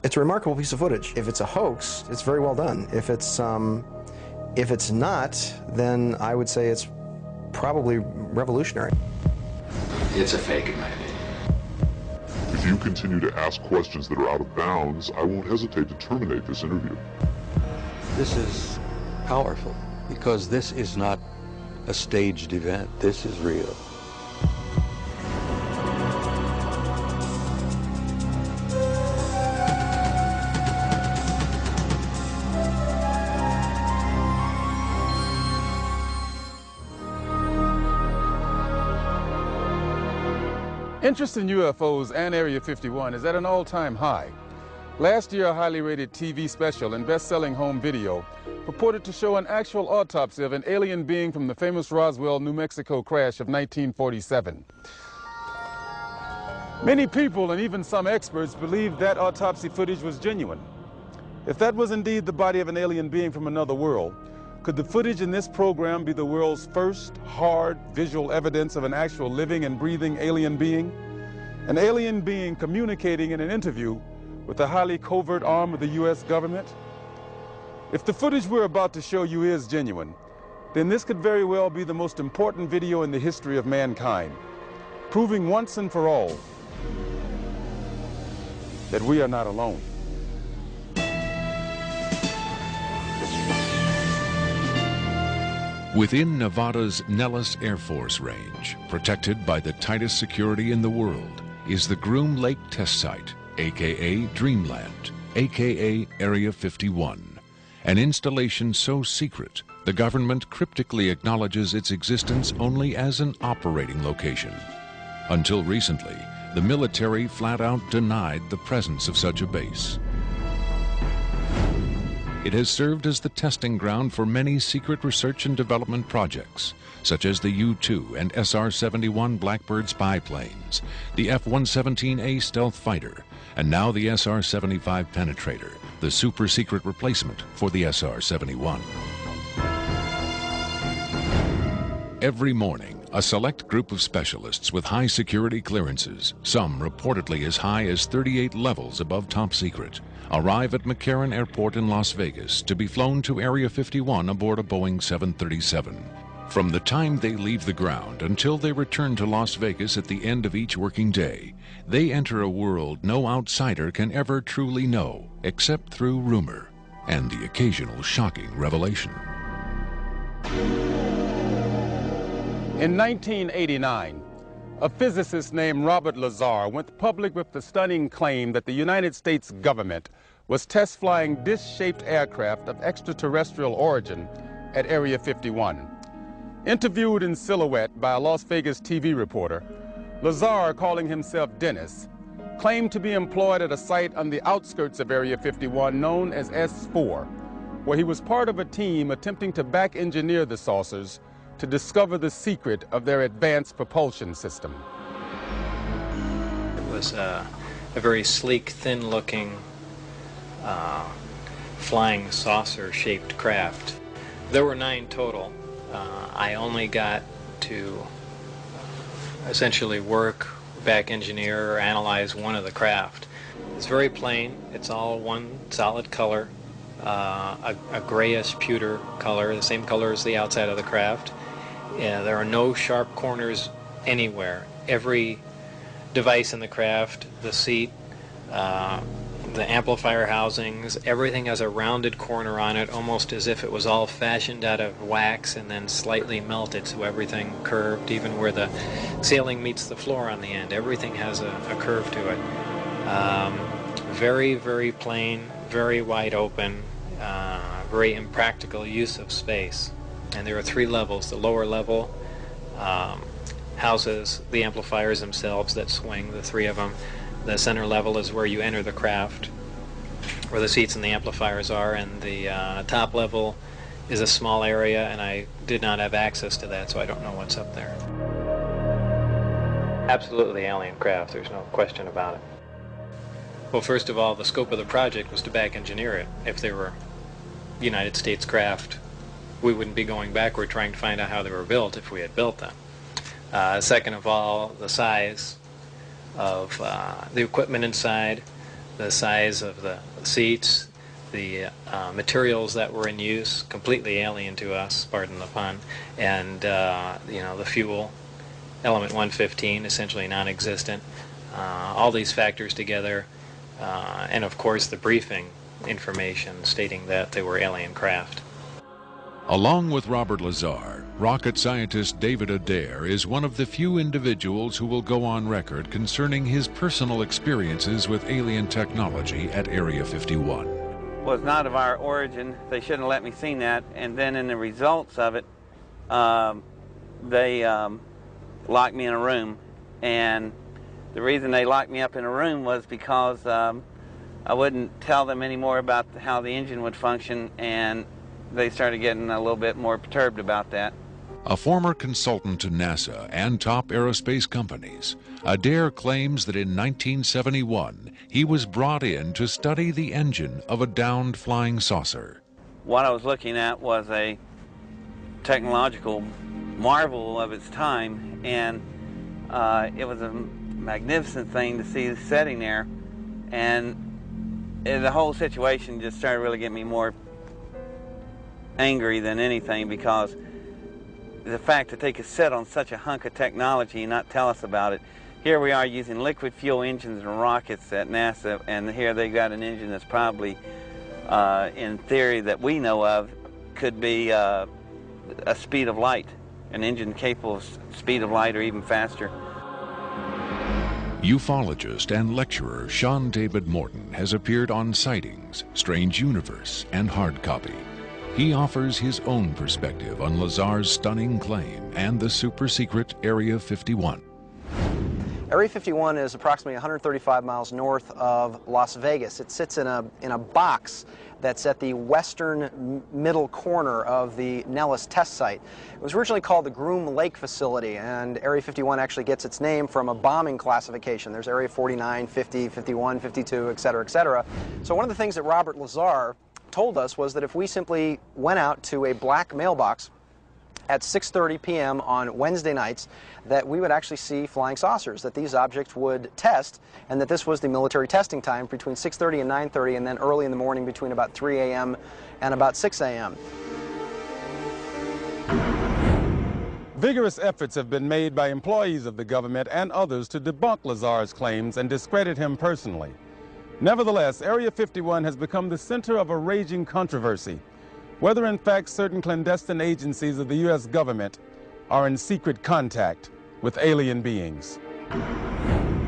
It's a remarkable piece of footage. If it's a hoax, it's very well done. If it's not, then I would say it's probably revolutionary. It's a fake, in my opinion. If you continue to ask questions that are out of bounds, I won't hesitate to terminate this interview. This is powerful because this is not a staged event. This is real. Interest in UFOs and Area 51 is at an all-time high. Last year, a highly rated TV special and best-selling home video purported to show an actual autopsy of an alien being from the famous Roswell, New Mexico crash of 1947. Many people and even some experts believed that autopsy footage was genuine. If that was indeed the body of an alien being from another world, could the footage in this program be the world's first hard visual evidence of an actual living and breathing alien being? An alien being communicating in an interview with a highly covert arm of the U.S. government? If the footage we're about to show you is genuine, then this could very well be the most important video in the history of mankind, proving once and for all that we are not alone. Within Nevada's Nellis Air Force Range, protected by the tightest security in the world, is the Groom Lake Test Site, aka Dreamland, aka Area 51, an installation so secret the government cryptically acknowledges its existence only as an operating location. Until recently, the military flat out denied the presence of such a base. It has served as the testing ground for many secret research and development projects, such as the U-2 and SR-71 Blackbird spy planes, the F-117A stealth fighter, and now the SR-75 penetrator, the super-secret replacement for the SR-71. Every morning, a select group of specialists with high security clearances, some reportedly as high as 38 levels above top secret, arrive at McCarran Airport in Las Vegas to be flown to Area 51 aboard a Boeing 737. From the time they leave the ground until they return to Las Vegas at the end of each working day, they enter a world no outsider can ever truly know, except through rumor and the occasional shocking revelation. In 1989, a physicist named Robert Lazar went public with the stunning claim that the United States government was test flying disc-shaped aircraft of extraterrestrial origin at Area 51. Interviewed in silhouette by a Las Vegas TV reporter, Lazar, calling himself Dennis, claimed to be employed at a site on the outskirts of Area 51 known as S4, where he was part of a team attempting to back-engineer the saucers to discover the secret of their advanced propulsion system. It was a very sleek, thin-looking, flying saucer-shaped craft. There were 9 total. I only got to essentially work, back engineer, or analyze one of the craft. It's very plain. It's all one solid color, a grayish pewter color, the same color as the outside of the craft. There are no sharp corners anywhere. Every device in the craft, the seat, the amplifier housings, everything has a rounded corner on it, almost as if it was all fashioned out of wax and then slightly melted, so everything curved, even where the ceiling meets the floor on the end. Everything has a curve to it. Very, very plain, very wide open, very impractical use of space. And there are 3 levels. The lower level houses the amplifiers themselves that swing, the 3 of them. The center level is where you enter the craft, where the seats and the amplifiers are, and the top level is a small area, and I did not have access to that, so I don't know what's up there. Absolutely alien craft, there's no question about it. Well, first of all, the scope of the project was to back engineer it. If they were United States craft, we wouldn't be going backward trying to find out how they were built if we had built them. Second of all, the size of the equipment inside, the size of the seats, the materials that were in use, completely alien to us, pardon the pun, and the fuel, element 115, essentially non-existent. All these factors together, and of course the briefing information stating that they were alien craft. Along with Robert Lazar, rocket scientist David Adair is one of the few individuals who will go on record concerning his personal experiences with alien technology at Area 51. Was not of our origin. They shouldn't have let me see that. And then in the results of it, they locked me in a room. And the reason they locked me up in a room was because I wouldn't tell them any more about how the engine would function, and they started getting a little bit more perturbed about that. A former consultant to NASA and top aerospace companies, Adair claims that in 1971 he was brought in to study the engine of a downed flying saucer. What I was looking at was a technological marvel of its time, and it was a magnificent thing to see sitting there, and the whole situation just started really getting me more angry than anything, because the fact that they could sit on such a hunk of technology and not tell us about it. Here we are using liquid fuel engines and rockets at NASA, and here they got an engine that's probably, in theory that we know of, could be a speed of light, an engine capable of speed of light or even faster. Ufologist and lecturer Sean David Morton has appeared on Sightings, Strange Universe, and Hard Copy. He offers his own perspective on Lazar's stunning claim and the super-secret Area 51. Area 51 is approximately 135 miles north of Las Vegas. It sits in a box that's at the western middle corner of the Nellis test site. It was originally called the Groom Lake Facility, and Area 51 actually gets its name from a bombing classification. There's Area 49, 50, 51, 52, et cetera, et cetera. So one of the things that Robert Lazar told us was that if we simply went out to a black mailbox at 6:30 p.m. on Wednesday nights, that we would actually see flying saucers, that these objects would test, and that this was the military testing time between 6:30 and 9:30, and then early in the morning between about 3 a.m. and about 6 a.m. Vigorous efforts have been made by employees of the government and others to debunk Lazar's claims and discredit him personally. Nevertheless, Area 51 has become the center of a raging controversy, whether in fact certain clandestine agencies of the U.S. government are in secret contact with alien beings.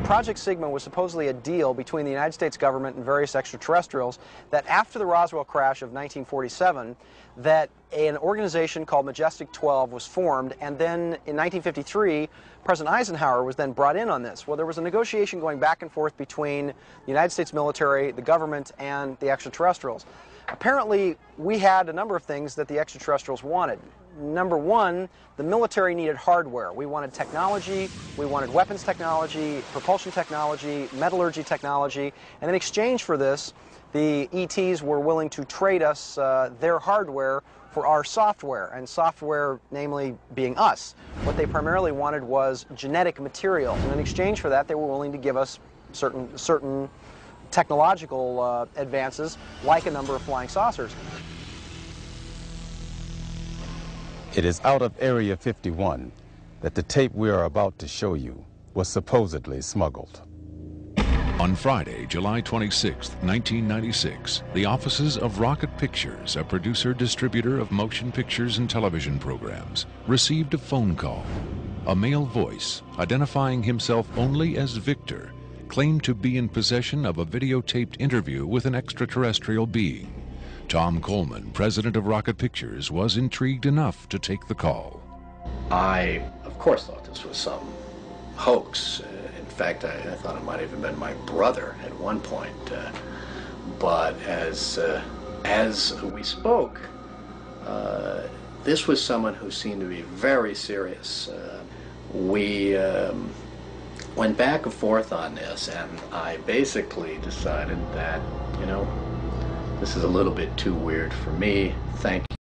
Project Sigma was supposedly a deal between the United States government and various extraterrestrials that after the Roswell crash of 1947, that an organization called Majestic 12 was formed, and then in 1953, President Eisenhower was then brought in on this. Well, there was a negotiation going back and forth between the United States military, the government, and the extraterrestrials. Apparently, we had a number of things that the extraterrestrials wanted. Number one, the military needed hardware. We wanted technology, we wanted weapons technology, propulsion technology, metallurgy technology, and in exchange for this, the ETs were willing to trade us their hardware for our software, and software namely being us. What they primarily wanted was genetic material, and in exchange for that, they were willing to give us certain technological advances, like a number of flying saucers. It is out of Area 51 that the tape we are about to show you was supposedly smuggled. On Friday, July 26, 1996, the offices of Rocket Pictures, a producer-distributor of motion pictures and television programs, received a phone call. A male voice, identifying himself only as Victor, claimed to be in possession of a videotaped interview with an extraterrestrial being. Tom Coleman, president of Rocket Pictures, was intrigued enough to take the call. I, of course, thought this was some hoax. In fact, I thought it might have even been my brother at one point. But as we spoke, this was someone who seemed to be very serious. We went back and forth on this, and I basically decided that, you know, this is a little bit too weird for me. Thank you.